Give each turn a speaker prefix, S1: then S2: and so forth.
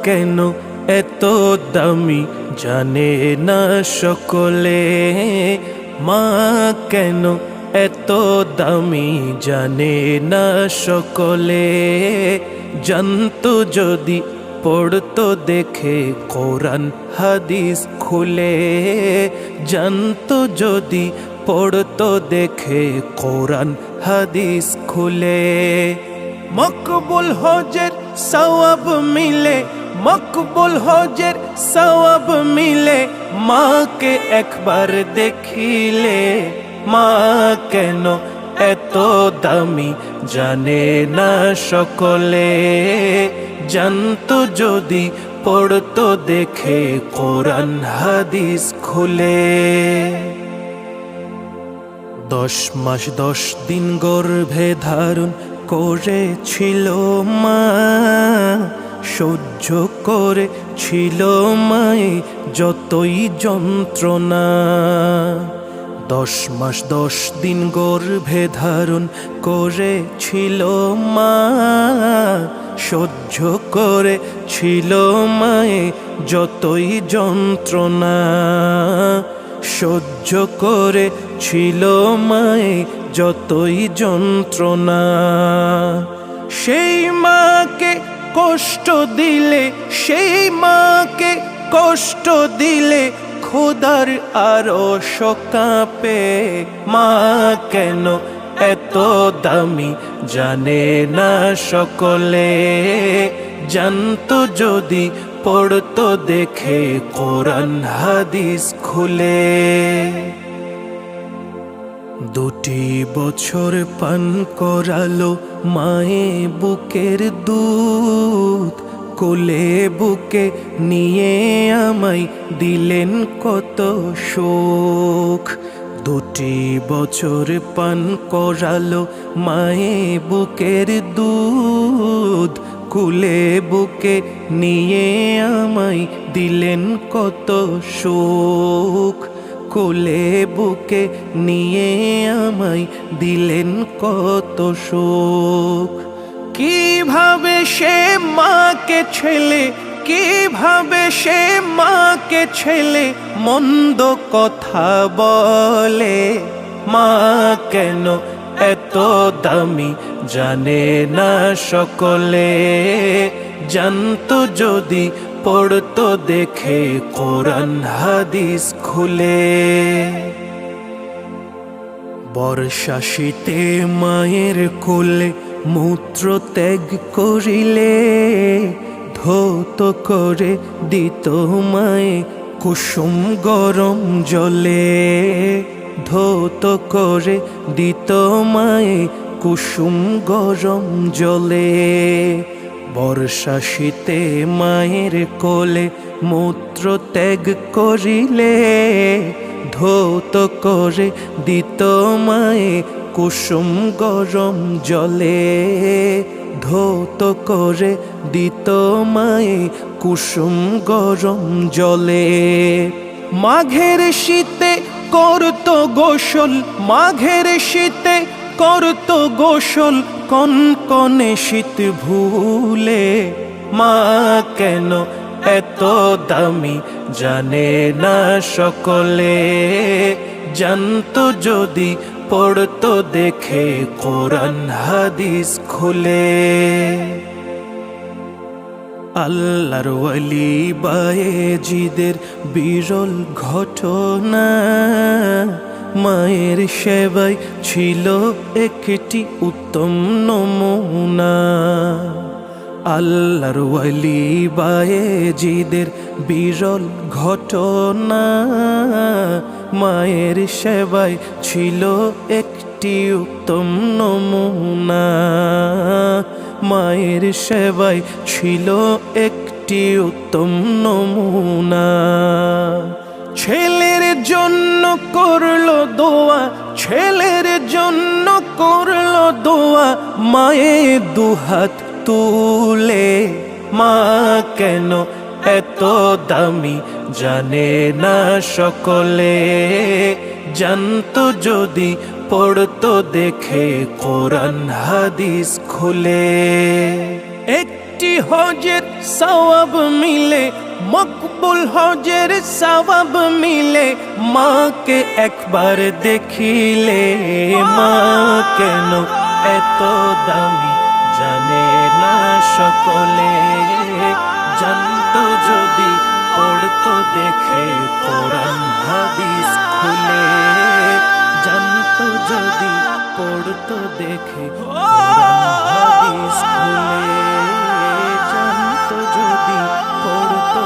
S1: কেন এত দামি জানে না সকলে, মা কেন এত দামি জানে না সকলে। জানতো যদি পড়তো দেখে কোরআন হাদিস খুলে, জানতো যদি পড়তো দেখে কোরআন হাদিস খুলে। মকবুল হজের সওয়াব মিলে, মকবুল হজের সওয়াব মিলে, মাকে একবার দেখিলে। মা কেন এত দামি জানে না সকলে, জানতো যদি পড়তো দেখে কোরআন হাদিস খুলে। 10 মাস 10 দিন গর্ভে ধারণ করেছিল মা, সহ্য করেছিল মায়ে যতই যন্ত্রণা। 10 মাস 10 দিন গর্ভে ধারণ করেছিল মা, সহ্য করেছিল মায়ে যতই যন্ত্রণা। সহ্য করেছিল মায়ে যতই যন্ত্রণা। সেই মাকে কষ্ট দিলে, সেই মাকে কষ্ট দিলে খোদার আরশ কাঁপে। মা কেন এত দামি জানে না সকলে, জানতো যদি পড়তো দেখে কোরআন হাদিস খুলে। 2 বছর পান করালো মায়ে বুকের দুধ, কোলে বুকে নিয়ে আমায় দিলেন কত সুখ। 2 বছর পান করালো মায়ে বুকের দুধ, কোলে বুকে নিয়ে আমায় দিলেন কত সুখ। কোলে বুকে নিয়ে আমায় দিলেন কত সুখ। কিভাবে সে মাকে ছেলে, কিভাবে সে মাকে ছেলে মন্দ কথা বলে। মা কেন এত দামি জানে না সকলে, জানতো যদি পড়তো দেখে কোরআন হাদিস খুলে। বর্ষা শীতে মায়ের কোলে মূত্র ত্যাগ করিলে, ধৌত করে দিত মায়ে কুসুম গরম জলে। ধৌত করে দিত মায়ে কুসুম গরম জলে। বর্ষা শীতে মায়ের কোলে মূত্র ত্যাগ করিলে, ধৌত করে দিত মায়ে কুসুম গরম জলে। ধৌত করে দিত মায়ে কুসুম গরম জলে। মাঘের শীতে করতো গোসল, মাঘের শীতে করতো গোসল কনকনে শীত ভুলে। মা কেন এত দামি জানে না সকলে, জানতো যদি পড়তো দেখে কোরআন হাদিস খুলে। আল্লাহর ওয়ালি বায়েজিদের বিরল ঘটনা, মায়ের সেবায় ছিল একটি উত্তম নমুনা। আল্লাহর ওয়ালি বায়েজিদের বিরল ঘটনা, মায়ের সেবায় ছিল একটি উত্তম নমুনা। মায়ের সেবায় ছিল একটি উত্তম নমুনা। ছেলের জন্য করলো দোয়া, ছেলের জন্য করলো দোয়া মায়ে দুহাত তুলে। মা কেন এত দামি জানে না সকলে, জানতো যদি পড়তো দেখে কোরআন হাদিস খুলে। একটি হজের সওয়াব মিলে, মকবুল হজের সওয়াব মিলে। মাকে একবার দেখিলে, মা কেন এত দামি জানে না সকলে। জানতো যদি পড়তো দেখে কোরআন হাদিস খুলে, জানতো যদি পড়তো দেখে কোরআন হাদিস খুলে, জানতো যদি পড়তো